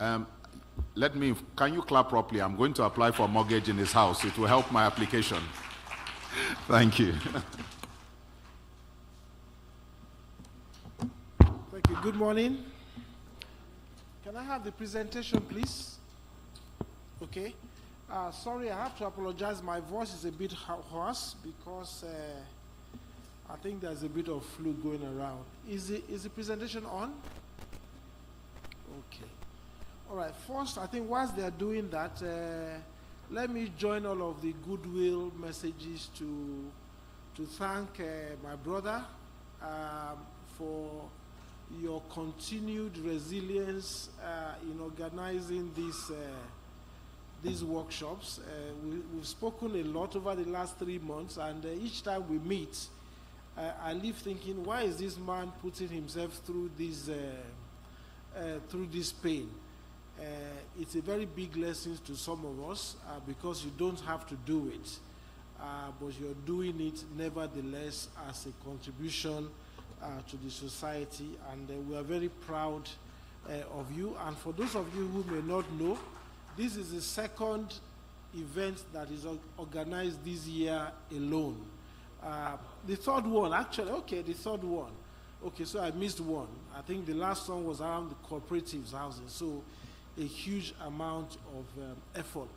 Can you clap properly? I'm going to apply for a mortgage in his house. It will help my application. Thank you. Thank you. Good morning. Can I have the presentation, please? Okay. Sorry, I have to apologize. My voice is a bit hoarse because I think there's a bit of flu going around. Is the presentation on? Okay. All right. First, I think whilst they're doing that, let me join all of the goodwill messages to thank my brother for your continued resilience in organizing these workshops. We've spoken a lot over the last 3 months, and each time we meet, I leave thinking, why is this man putting himself through this pain? It's a very big lesson to some of us because you don't have to do it, but you're doing it nevertheless as a contribution to the society, and we are very proud of you. And for those of you who may not know, this is the second event that is organized this year alone. The third one, actually, okay, the third one. Okay, so I missed one. I think the last one was around the Cooperative's housing, so a huge amount of effort.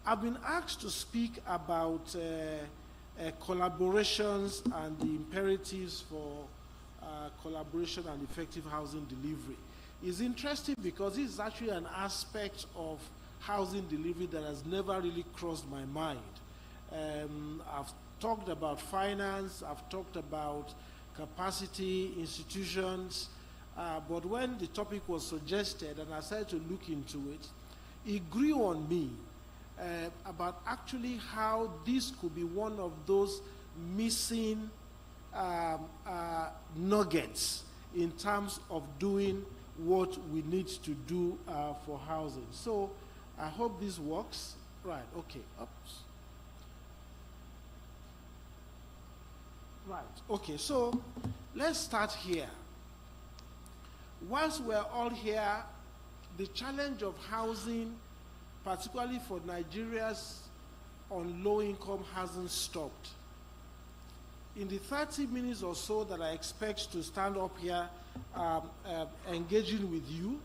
I've been asked to speak about collaborations and the imperatives for collaboration and effective housing delivery. It's interesting because this is actually an aspect of housing delivery that has never really crossed my mind. I've talked about finance, I've talked about capacity, institutions, but when the topic was suggested and I started to look into it, it grew on me about actually how this could be one of those missing nuggets in terms of doing what we need to do for housing. So I hope this works. Right, okay. Oops. Right, okay, so let's start here. Once we're all here, the challenge of housing, particularly for Nigerians on low income, hasn't stopped. In the 30 minutes or so that I expect to stand up here engaging with you,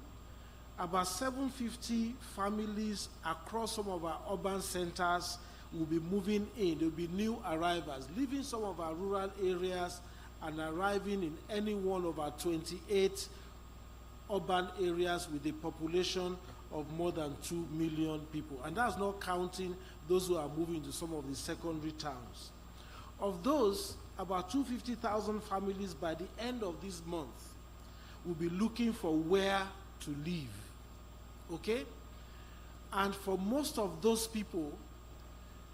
about 750 families across some of our urban centers will be moving in. There will be new arrivals, leaving some of our rural areas and arriving in any one of our 28 urban areas with a population of more than 2 million people. And that's not counting those who are moving to some of the secondary towns. Of those, about 250,000 families by the end of this month will be looking for where to live. Okay? And for most of those people,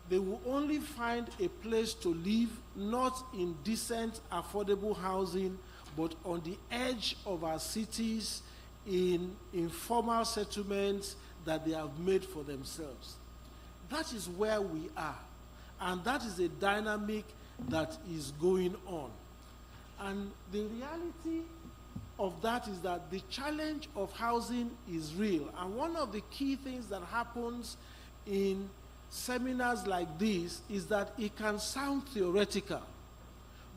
they will only find a place to live not in decent, affordable housing, but on the edge of our cities in informal settlements that they have made for themselves. That is where we are. And that is a dynamic that is going on. And the reality of that is that the challenge of housing is real. And one of the key things that happens in seminars like this is that it can sound theoretical.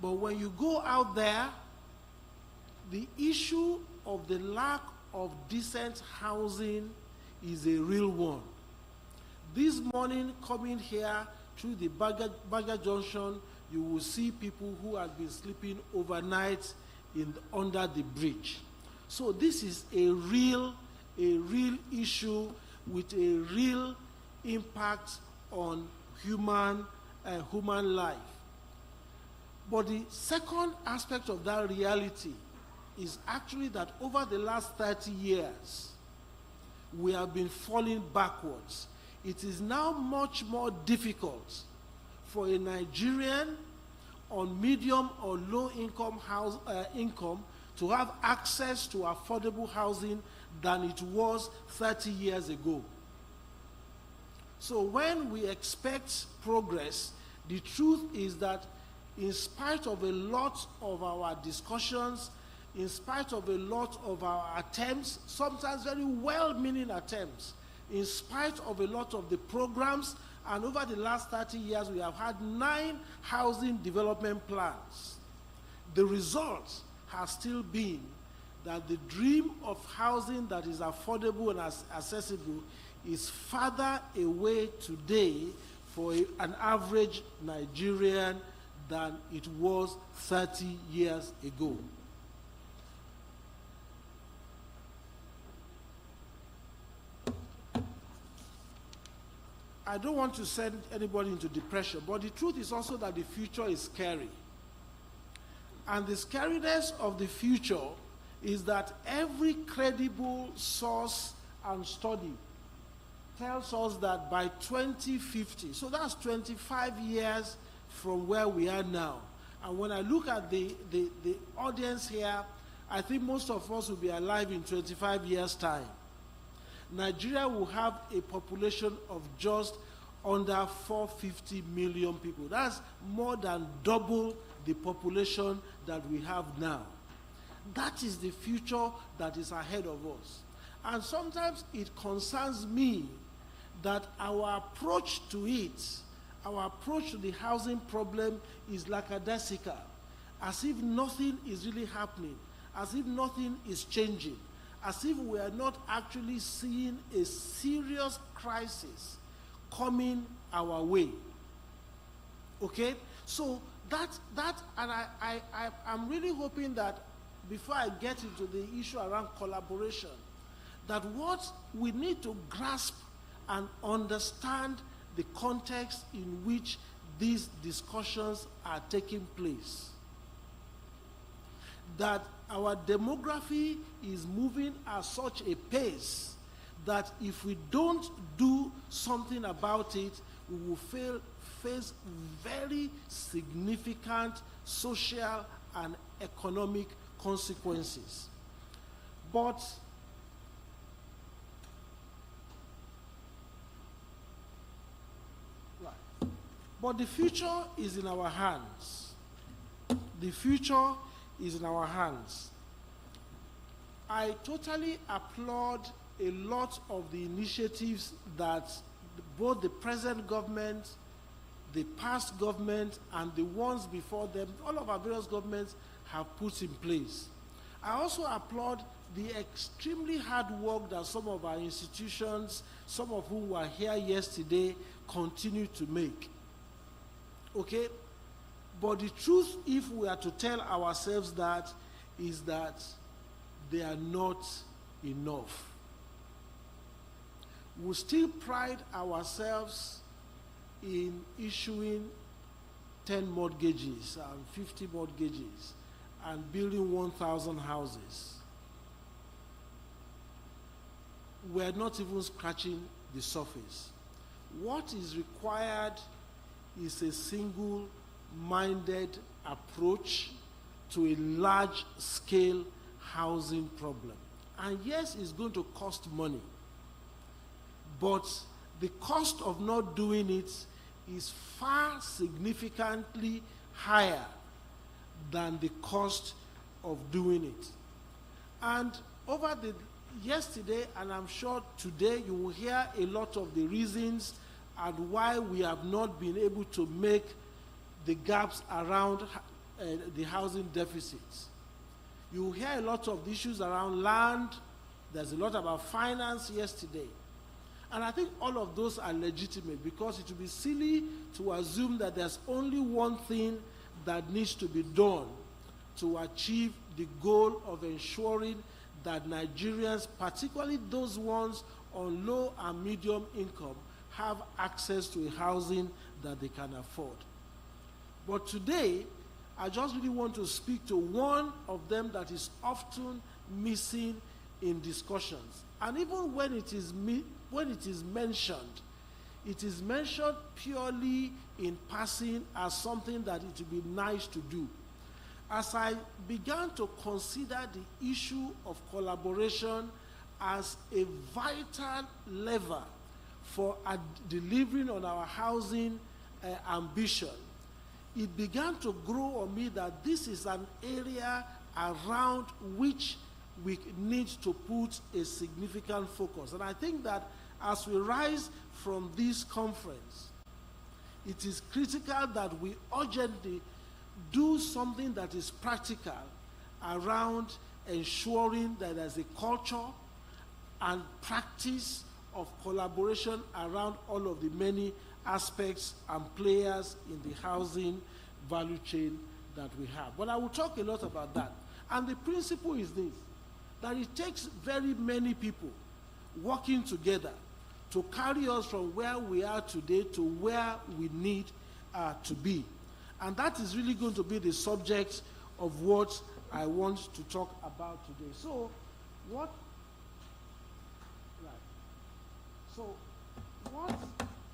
But when you go out there, the issue of the lack of decent housing is a real one. This morning, coming here through the Bagger Junction, you will see people who have been sleeping overnight under the bridge. So this is a real issue with a real impact on human life. But the second aspect of that reality is actually that over the last 30 years, we have been falling backwards. It is now much more difficult for a Nigerian on medium or low income income to have access to affordable housing than it was 30 years ago. So when we expect progress, the truth is that in spite of a lot of our discussions, in spite of a lot of our attempts, sometimes very well-meaning attempts, in spite of a lot of the programs, and over the last 30 years, we have had 9 housing development plans. The result has still been that the dream of housing that is affordable and accessible is farther away today for an average Nigerian than it was 30 years ago. I don't want to send anybody into depression, but the truth is also that the future is scary. And the scariness of the future is that every credible source and study tells us that by 2050, so that's 25 years from where we are now. And when I look at the audience here, I think most of us will be alive in 25 years' time. Nigeria will have a population of just under 450 million people. That's more than double the population that we have now. That is the future that is ahead of us. And sometimes it concerns me that our approach to it, our approach to the housing problem is lackadaisical, as if nothing is really happening, as if nothing is changing, as if we are not actually seeing a serious crisis coming our way. Okay? So and I'm really hoping that before I get into the issue around collaboration, that what we need to grasp and understand the context in which these discussions are taking place. That our demography is moving at such a pace that if we don't do something about it, we will face very significant social and economic consequences. But the future is in our hands. The future is in our hands. I totally applaud a lot of the initiatives that both the present government, the past government, and the ones before them, all of our various governments have put in place. I also applaud the extremely hard work that some of our institutions, some of whom were here yesterday, continue to make. Okay? But the truth, if we are to tell ourselves that, is that they are not enough. We still pride ourselves in issuing 10 mortgages and 50 mortgages and building 1,000 houses. We're not even scratching the surface. What is required is a single-minded approach to a large-scale housing problem. And yes, it's going to cost money, but the cost of not doing it is far significantly higher than the cost of doing it. And over the yesterday, and I'm sure today, you will hear a lot of the reasons and why we have not been able to make the gaps around the housing deficits. You will hear a lot of issues around land. There's a lot about finance yesterday. And I think all of those are legitimate, because it would be silly to assume that there's only one thing that needs to be done to achieve the goal of ensuring that Nigerians, particularly those ones on low and medium income, have access to a housing that they can afford. But today, I just really want to speak to one of them that is often missing in discussions. And even when it is mentioned purely in passing as something that it would be nice to do. As I began to consider the issue of collaboration as a vital lever for delivering on our housing ambition, it began to grow on me that this is an area around which we need to put a significant focus. And I think that as we rise from this conference, it is critical that we urgently do something that is practical around ensuring that there's a culture and practice of collaboration around all of the many aspects and players in the housing value chain that we have. But I will talk a lot about that. And the principle is this, that it takes very many people working together to carry us from where we are today to where we need to be. And that is really going to be the subject of what I want to talk about today. So, what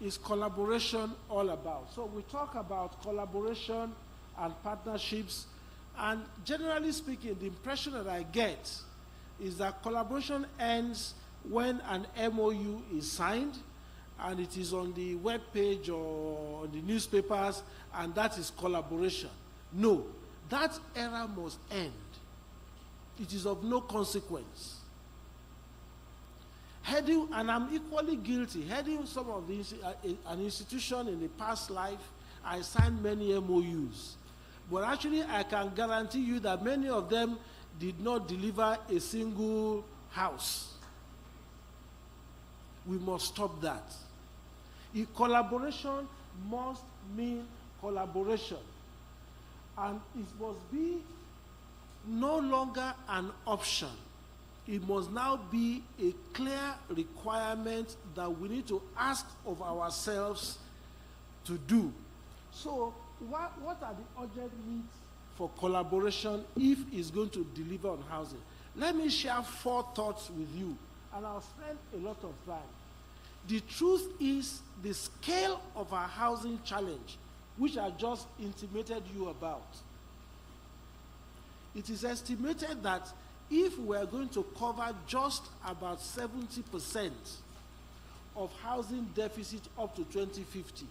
is collaboration all about? So we talk about collaboration and partnerships, and generally speaking, the impression that I get is that collaboration ends when an MOU is signed and it is on the web page or on the newspapers, and that is collaboration. No, that era must end. It is of no consequence. Heading, and I'm equally guilty, heading some of these, an institution in the past life, I signed many MOUs. But actually, I can guarantee you that many of them did not deliver a single house. We must stop that. Collaboration must mean collaboration. And it must be no longer an option. It must now be a clear requirement that we need to ask of ourselves to do. So, what are the urgent needs for collaboration if it's going to deliver on housing? Let me share 4 thoughts with you, and I'll spend a lot of time. The truth is, the scale of our housing challenge, which I just intimated you about, it is estimated that if we are going to cover just about 70% of housing deficit up to 2050,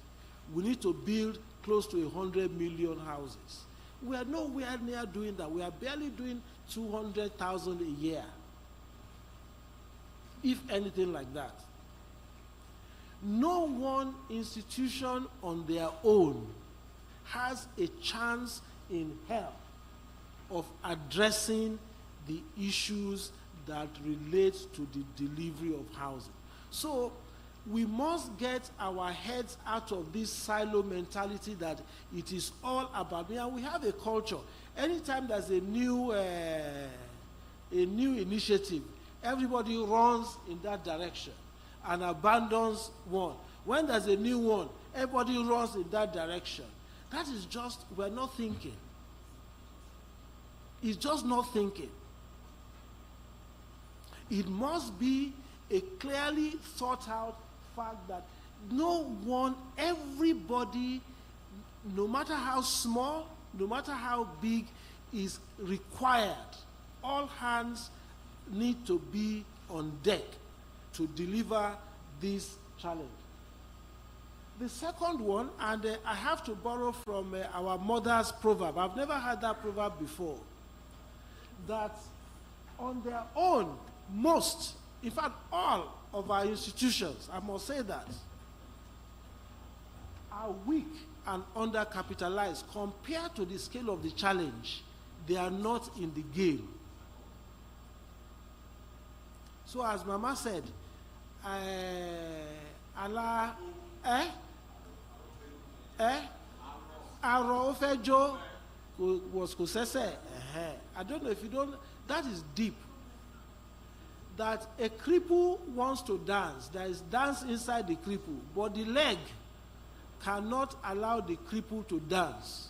we need to build close to 100 million houses. We are nowhere near doing that. We are barely doing 200,000 a year, if anything like that. No one institution on their own has a chance in hell of addressing the issues that relate to the delivery of housing. So we must get our heads out of this silo mentality that it is all about me. And we have a culture. Anytime there's a new initiative, everybody runs in that direction and abandons one. When there's a new one, everybody runs in that direction. That is just, we're not thinking. It's just not thinking. It must be a clearly thought out fact that everybody, no matter how small, no matter how big, is required. All hands need to be on deck to deliver this challenge. The second one, and I have to borrow from our mother's proverb. I've never heard that proverb before. That on their own, most, in fact, all of our institutions, I must say that, are weak and undercapitalized compared to the scale of the challenge. They are not in the game. So as Mama said, Allah, Arofejo was Kusese. I don't know if you don't, that is deep. That a cripple wants to dance. There is dance inside the cripple, but the leg cannot allow the cripple to dance.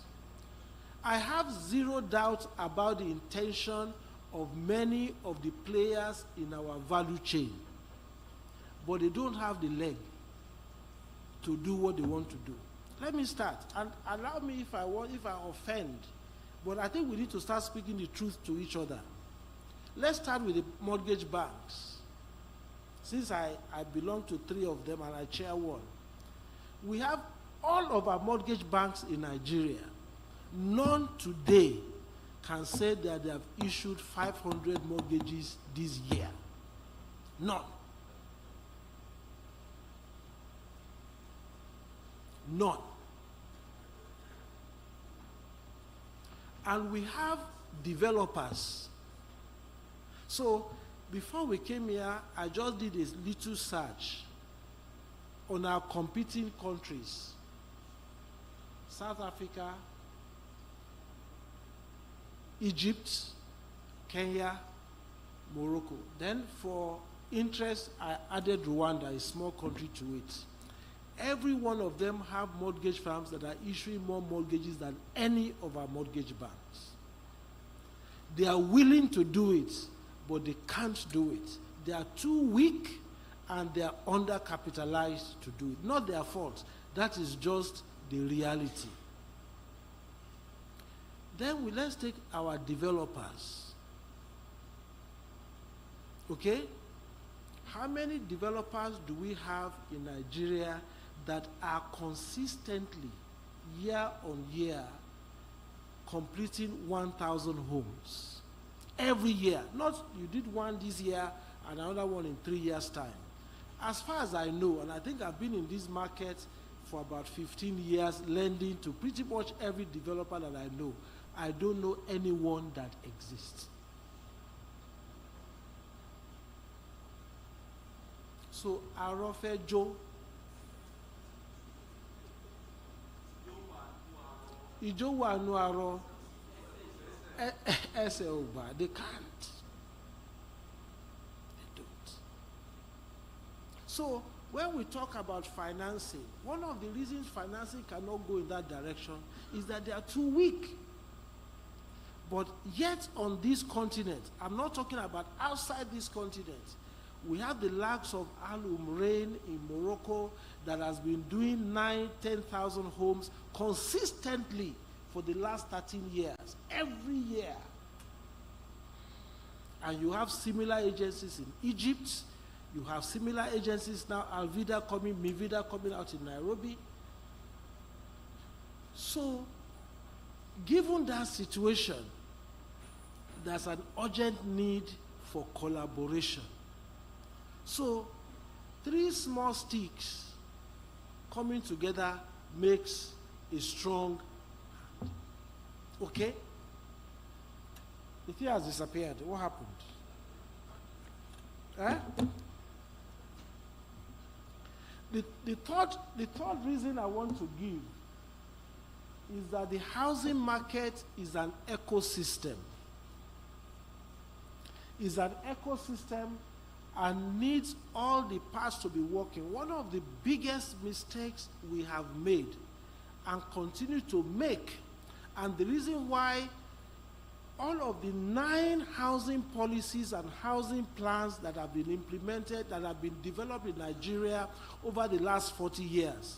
I have zero doubt about the intention of many of the players in our value chain, but they don't have the leg to do what they want to do. Let me start, and allow me if I offend, but I think we need to start speaking the truth to each other. Let's start with the mortgage banks. Since I belong to 3 of them and I chair one, we have all of our mortgage banks in Nigeria. None today can say that they have issued 500 mortgages this year. None. None. And we have developers. So before we came here, I just did a little search on our competing countries. South Africa, Egypt, Kenya, Morocco. Then for interest, I added Rwanda, a small country, to it. Every one of them have mortgage firms that are issuing more mortgages than any of our mortgage banks. They are willing to do it, but they can't do it. They are too weak and they are undercapitalized to do it. Not their fault. That is just the reality. Then let's take our developers. Okay? How many developers do we have in Nigeria that are consistently, year on year, completing 1,000 homes? Every year. Not you did one this year and another one in 3 years' time. As far as I know, and I think I've been in this market for about 15 years, lending to pretty much every developer that I know, I don't know anyone that exists. So, Arofe Joe, Ijo wa no aro, they can't. They don't. So, when we talk about financing, one of the reasons financing cannot go in that direction is that they are too weak. But yet on this continent, I'm not talking about outside this continent, we have the likes of Al Umrain in Morocco that has been doing 9,000, 10,000 homes consistently for the last 13 years, every year. And you have similar agencies in Egypt. You have similar agencies now, Alvida coming, Mivida coming out in Nairobi. So, given that situation, there's an urgent need for collaboration. So, 3 small sticks coming together makes a strong hand. Okay? The thing has disappeared. What happened? The third reason I want to give is that the housing market is an ecosystem. Is an ecosystem and needs all the parts to be working. One of the biggest mistakes we have made and continue to make, and the reason why all of the 9 housing policies and housing plans that have been implemented, that have been developed in Nigeria over the last 40 years,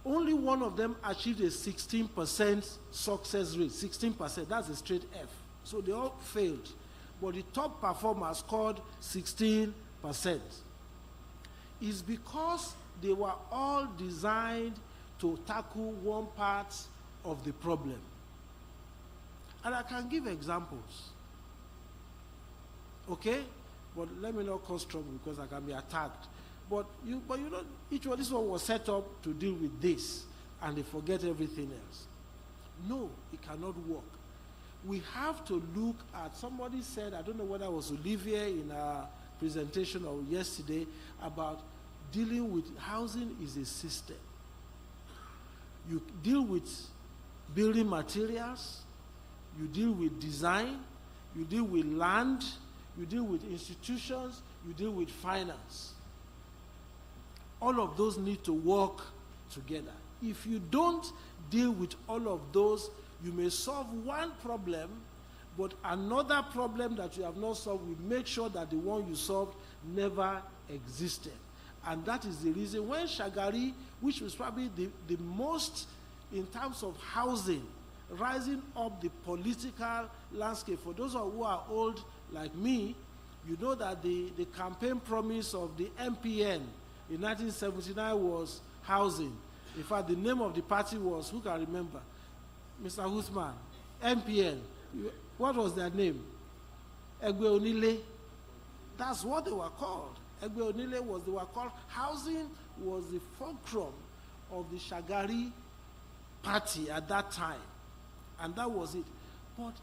only one of them achieved a 16% success rate. 16%, that's a straight F. So they all failed. But the top performer scored 16%. It's because they were all designed to tackle one part of the problem. And I can give examples. Okay? But let me not cause trouble because I can be attacked. But you know, this one was set up to deal with this, and they forget everything else. No, it cannot work. We have to look at, somebody said, I don't know whether it was Olivier in our presentation or yesterday, about dealing with housing is a system. You deal with building materials, you deal with design, you deal with land, you deal with institutions, you deal with finance. All of those need to work together. If you don't deal with all of those, you may solve one problem, but another problem that you have not solved will make sure that the one you solved never existed. And that is the reason when Shagari, which was probably the most in terms of housing, rising up the political landscape. For those who are old like me, you know that the campaign promise of the MPN in 1979 was housing. In fact, the name of the party was, who can remember? Mr. Huthman, MPN, What was their name? Egbe Onile. That's what they were called. Egbe Onile they were called. Housing was the fulcrum of the Shagari party at that time. And that was it. But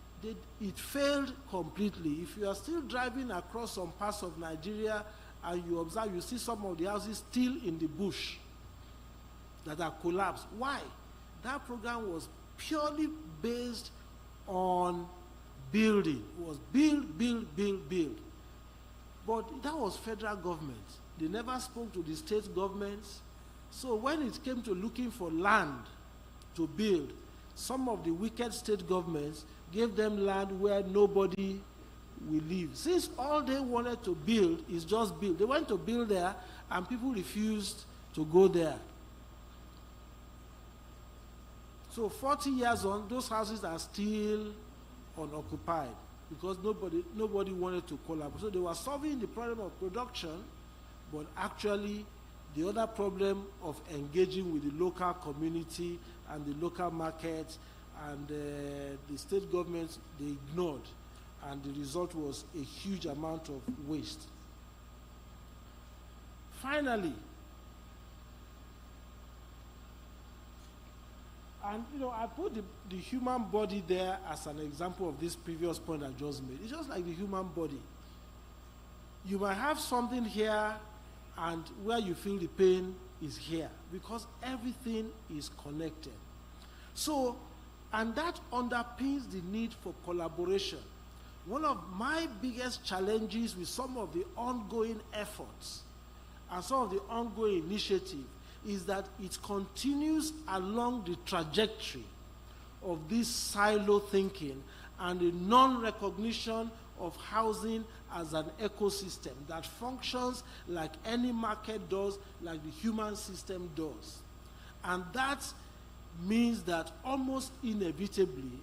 it failed completely. If you are still driving across some parts of Nigeria and you observe, you see some of the houses still in the bush that are collapsed. Why? That program was purely based on building. It was build, build, build, build. But that was federal government. They never spoke to the state governments. So when it came to looking for land to build, some of the wicked state governments gave them land where nobody will live. Since all they wanted to build is just build. They went to build there and people refused to go there. So 40 years on, those houses are still unoccupied because nobody wanted to collapse. So they were solving the problem of production, but actually the other problem of engaging with the local community and the local market and the state governments, they ignored. And the result was a huge amount of waste. Finally, and I put the human body there as an example of this previous point I just made. It's just like the human body. You might have something here and where you feel the pain is here because everything is connected. So, and that underpins the need for collaboration. One of my biggest challenges with some of the ongoing efforts and some of the ongoing initiatives is that it continues along the trajectory of this silo thinking and the non-recognition of housing as an ecosystem that functions like any market does, like the human system does. And that means that almost inevitably,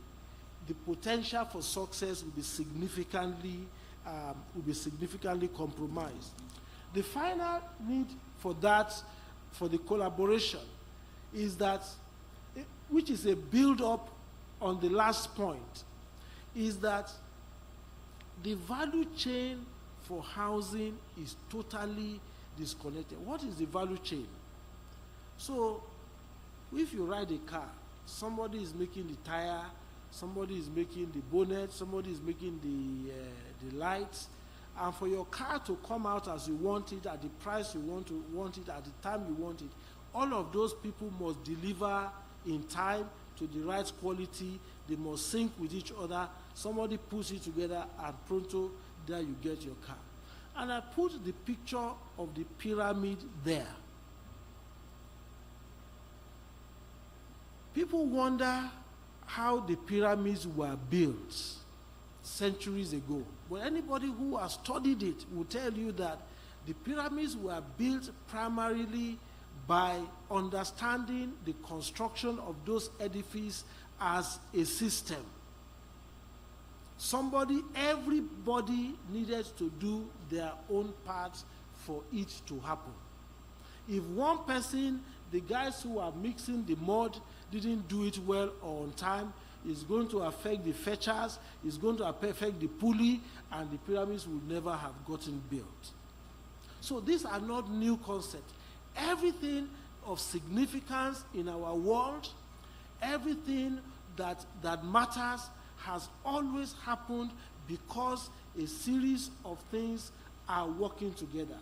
the potential for success will be significantly compromised. The final need for that, for the collaboration, is that, which is a build-up on the last point, is that the value chain for housing is totally disconnected. What is the value chain? So, if you ride a car, somebody is making the tire, somebody is making the bonnet, somebody is making the lights, and for your car to come out as you want it, at the price you want it, at the time you want it, all of those people must deliver in time to the right quality. They must sync with each other. Somebody puts it together, and pronto, there you get your car. And I put the picture of the pyramid there. People wonder how the pyramids were built centuries ago. But anybody who has studied it will tell you that the pyramids were built primarily by understanding the construction of those edifices as a system. Everybody needed to do their own part for it to happen. If one person, the guys who are mixing the mud, didn't do it well or on time, it's going to affect the fetchers, it's going to affect the pulley, and the pyramids will never have gotten built. So these are not new concepts. Everything of significance in our world, everything that matters has always happened because a series of things are working together.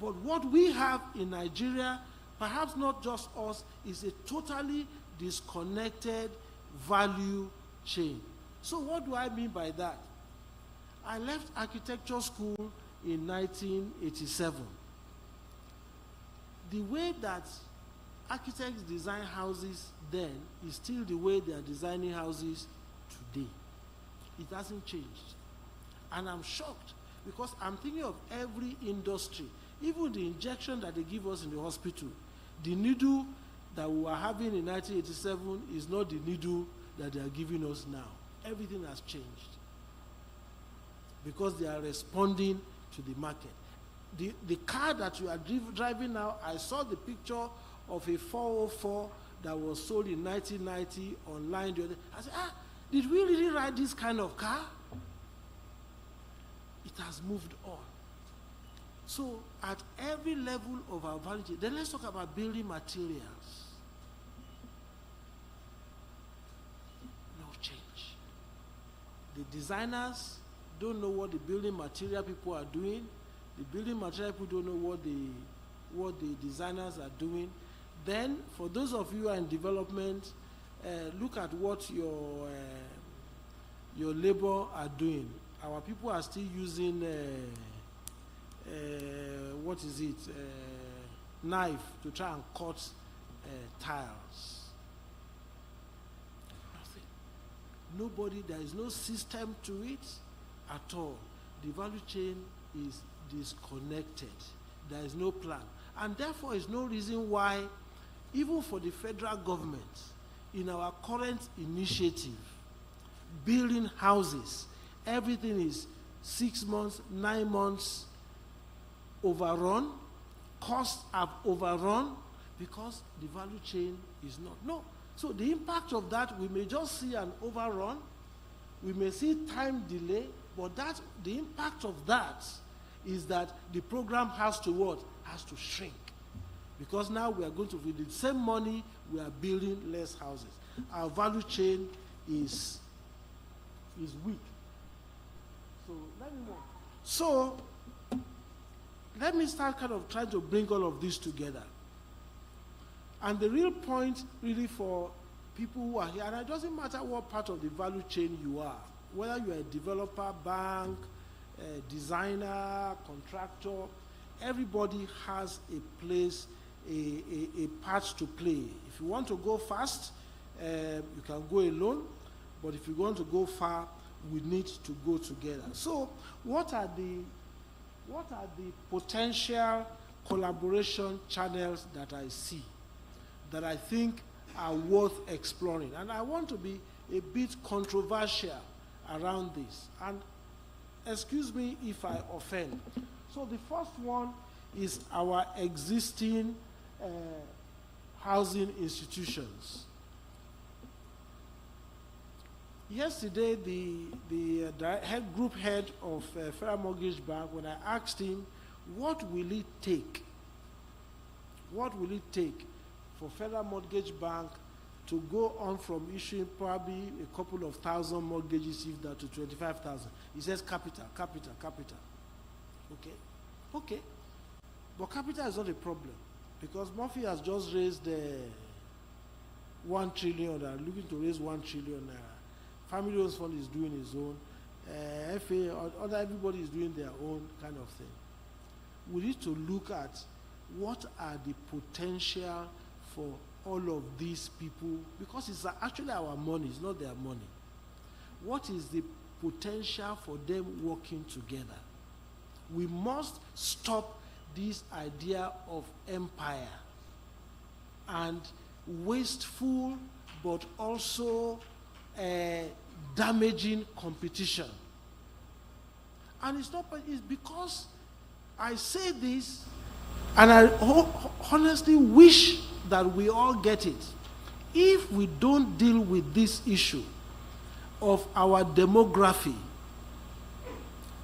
But what we have in Nigeria, perhaps not just us, is a totally disconnected value chain. So what do I mean by that? I left architecture school in 1987. The way that architects design houses then is still the way they are designing houses today. It hasn't changed. And I'm shocked because I'm thinking of every industry, even the injection that they give us in the hospital. The needle that we were having in 1987 is not the needle that they are giving us now. Everything has changed because they are responding to the market. The car that you are driving now, I saw the picture of a 404 that was sold in 1990 online. I said, Did we really ride this kind of car? It has moved on. So at every level of our value chain, then let's talk about building materials. No change. The designers don't know what the building material people are doing. The building material people don't know what the designers are doing. Then, for those of you who are in development, look at what your labor are doing. Our people are still using knife to try and cut tiles. Nothing. Nobody. There is no system to it at all. The value chain is disconnected. There is no plan, and therefore is no reason why, even for the federal government, in our current initiative, building houses, everything is 6 months, 9 months overrun, costs have overrun because the value chain is not. No. So the impact of that, we may just see an overrun, we may see time delay, but the impact of that is that the program has to what? Has to shrink. Because now we are going to, with the same money, we are building less houses. Our value chain is weak. So let me move. So let me start kind of trying to bring all of this together. And the real point really for people who are here, and it doesn't matter what part of the value chain you are, whether you are a developer, bank, a designer, contractor, everybody has a place, a part to play. If you want to go fast, you can go alone, but if you want to go far, we need to go together. So what are the potential collaboration channels that I see that I think are worth exploring? And I want to be a bit controversial around this. And excuse me if I offend. So the first one is our existing housing institutions. Yesterday, the group head of Federal Mortgage Bank, when I asked him, what will it take? What will it take for Federal Mortgage Bank to go on from issuing probably a couple of thousand mortgages, if that, to 25,000? He says capital. Okay. But capital is not a problem, because Murphy has just raised 1 trillion, they are looking to raise 1 trillion. Family Loans Fund is doing his own. FA, everybody is doing their own kind of thing. We need to look at what are the potential for all of these people, because it's actually our money, it's not their money. What is the potential for them working together? We must stop this idea of empire and wasteful but also damaging competition. And it's because I say this, and I honestly wish that we all get it. If we don't deal with this issue of our demography,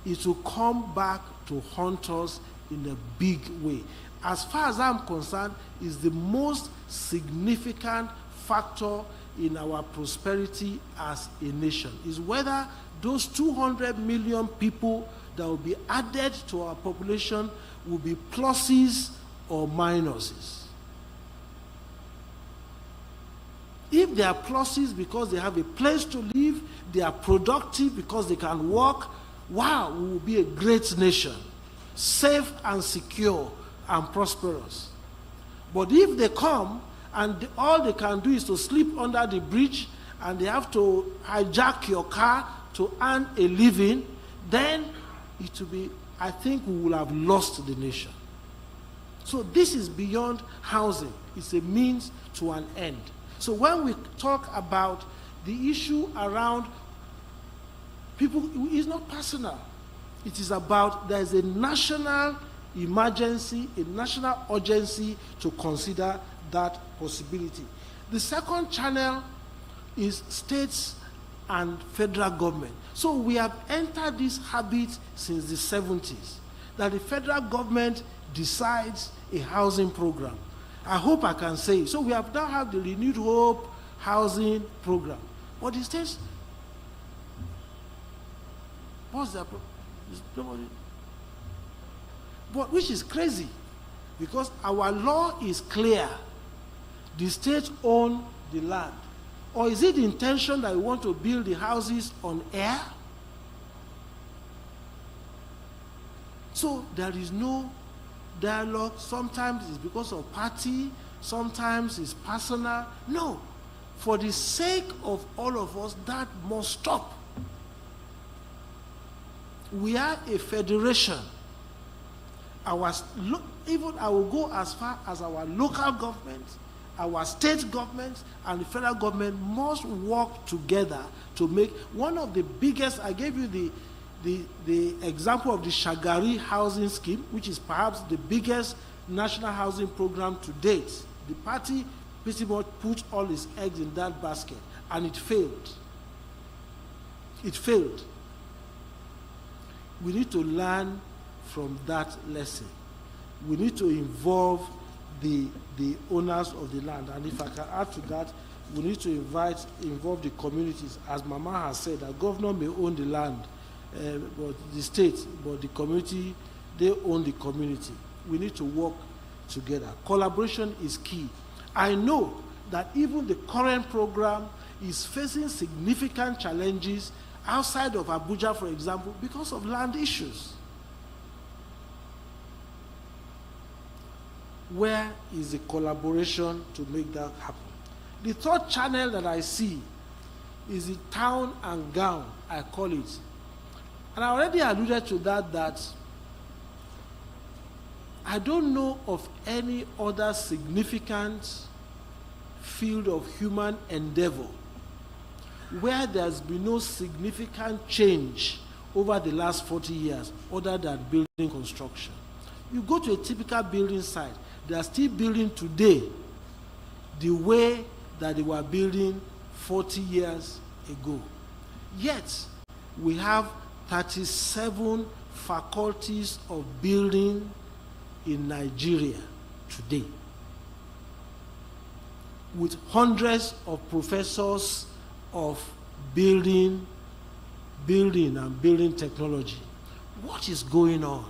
it will come back to haunt us in a big way. As far as I'm concerned, it's the most significant factor in our prosperity as a nation, is whether those 200 million people that will be added to our population will be pluses or minuses. If they are pluses because they have a place to live, they are productive because they can work, wow, we will be a great nation, safe and secure and prosperous. But if they come and all they can do is to sleep under the bridge and they have to hijack your car to earn a living, then it will be, I think we will have lost the nation. So this is beyond housing. It's a means to an end. So when we talk about the issue around people, it's not personal. It is about there's a national emergency, a national urgency to consider that possibility. The second channel is states and federal government. So we have entered this habit since the 70s, that the federal government decides a housing program. I hope I can say it. So we have now have the Renewed Hope housing program. But the states, what's that? Nobody. But which is crazy, because our law is clear. The states own the land. Or is it the intention that we want to build the houses on air? So there is no dialogue. Sometimes it's because of party, sometimes it's personal. No. For the sake of all of us, that must stop. We are a federation. Even I will go as far as our local government, our state governments, and the federal government must work together to make one of the biggest. I gave you the example of the Shagari housing scheme, which is perhaps the biggest national housing program to date. The party pretty much put all its eggs in that basket, and it failed. It failed. We need to learn from that lesson. We need to involve the owners of the land. And if I can add to that, we need to involve the communities. As Mama has said, the governor may own the land, but the state, but the community, they own the community. We need to work together. Collaboration is key. I know that even the current program is facing significant challenges outside of Abuja, for example, because of land issues. Where is the collaboration to make that happen? The third channel that I see is the town and gown, I call it. And I already alluded to that I don't know of any other significant field of human endeavor where there's been no significant change over the last 40 years other than building construction. You go to a typical building site, they are still building today the way that they were building 40 years ago. Yet, we have 37 faculties of building in Nigeria today, with hundreds of professors of building and building technology. What is going on?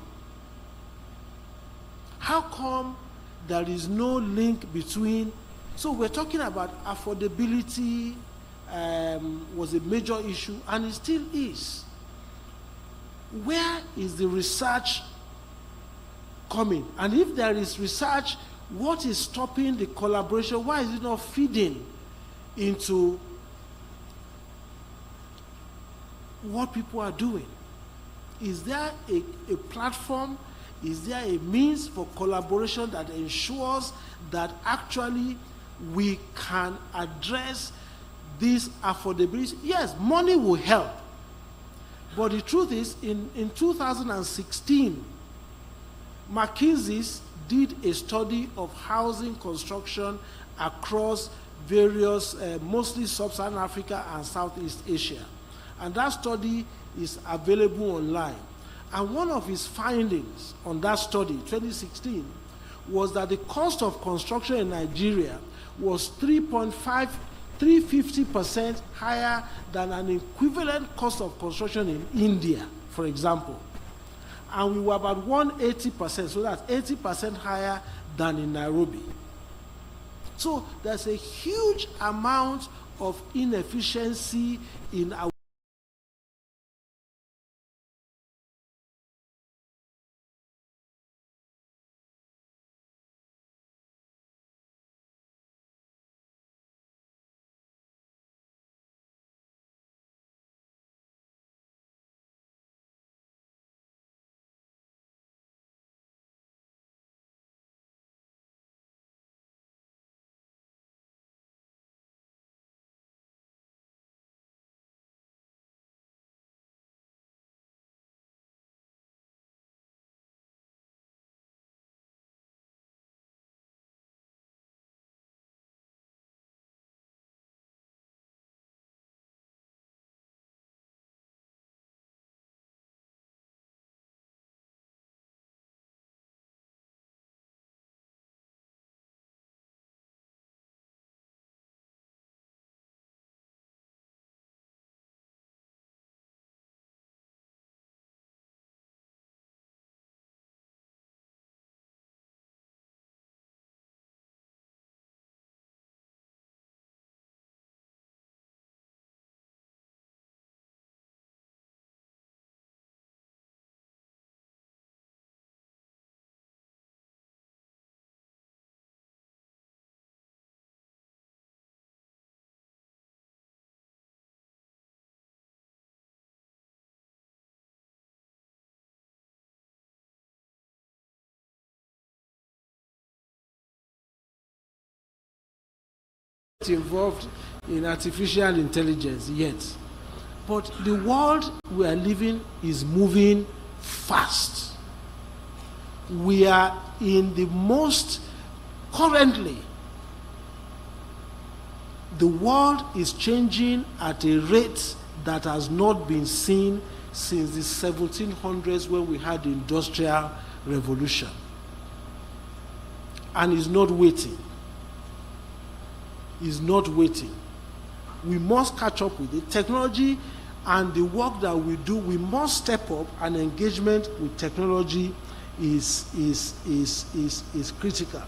How come there is no link between? So we're talking about affordability was a major issue, and it still is. Where is the research coming? And if there is research, what is stopping the collaboration? Why is it not feeding into what people are doing? Is there a platform? Is there a means for collaboration that ensures that actually we can address this affordability? Yes, money will help. But the truth is, in 2016, McKinsey did a study of housing construction across various, mostly Sub-Saharan Africa and Southeast Asia. And that study is available online. And one of his findings on that study, 2016, was that the cost of construction in Nigeria was 350% higher than an equivalent cost of construction in India, for example. And we were about 180%, so that's 80% higher than in Nairobi. So there's a huge amount of inefficiency in our involved in artificial intelligence yet. But the world we are living is moving fast. We are in the most, currently, the world is changing at a rate that has not been seen since the 1700s when we had the Industrial Revolution. And is not waiting. Is not waiting. We must catch up with it. Technology and the work that we do, we must step up, and engagement with technology is critical.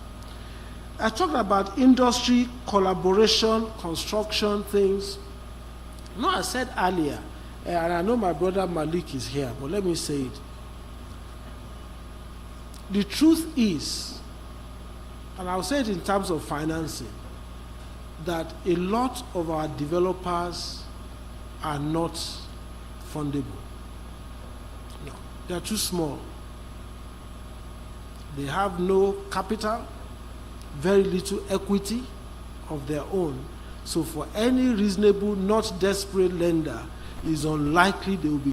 I talked about industry, collaboration, construction things. You know, I said earlier, and I know my brother Malik is here, but let me say it. The truth is, and I'll say it in terms of financing, that a lot of our developers are not fundable. No, they are too small. They have no capital, very little equity of their own. So for any reasonable, not desperate lender, it's unlikely they will be